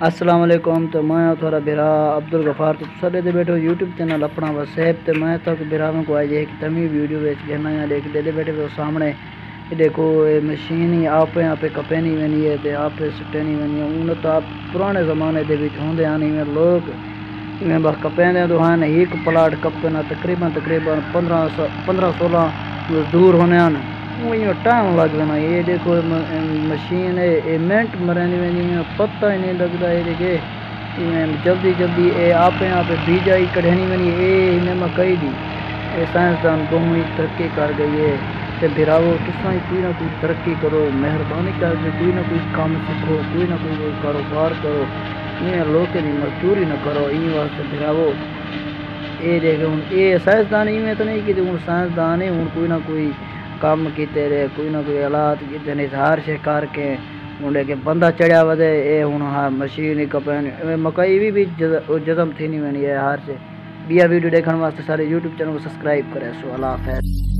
السلام علیکم، تو میں تھوڑا بھرا عبدالغفار تو سارے دے بیٹھو یوٹیوب چینل اپنا وسیب تے میں تک بھرا میں کو آئی ایک تمی ویڈیو وچ گھنا یا دیکھ دے بیٹھے وہ سامنے یہ دیکھو یہ مشین ہی آپ کپے نہیں ونی ہے تے آپ سٹے نہیں ونی ہے ان تو آپ پرانے زمانے دے وچ ہوندے آنی میں لوگ میں بس کپے دے تو ہن ایک پلاٹ کپے نہ تقریباً 15-16 دور ہونے آن وہ ٹائم لگ رہا یہ دیکھو مشین ہے یہ منٹ مرنی میں پتہ ہی نہیں لگتا ہے کہ جلدی جلدی اے آپ بیجائی کڑھنی ونی اے مکئی دی اے سائنسدان بہت ہی ترقی کر گئی ہے تے بھراو تساں کوئی نہ کوئی ترقی کرو، مہربانی کر کے کوئی نہ کوئی کام سیکھو، کوئی نہ کوئی کاروبار کرو، یہ لوگ کی مزدوری نہ کرو این واسطے بھراو اے دیکھو اے سائنسدان میں تو نہیں کہ ہوں سائنسدان ہے ہوں کوئی نہ کوئی کام کیتے رہے، کوئی نہ کوئی آلات کیتے نہیں ہار سے کر کے ہوں کہ بندہ چڑھیا ودے اے ہوں ہاں مشین ہی کپے مکئی بھی جزم تھی نہیں ونی ہے ہار سے بیا ویڈیو دیکھنے واسطے سارے یوٹیوب چینل کو سبسکرائب کرے سو اللہ حافظ۔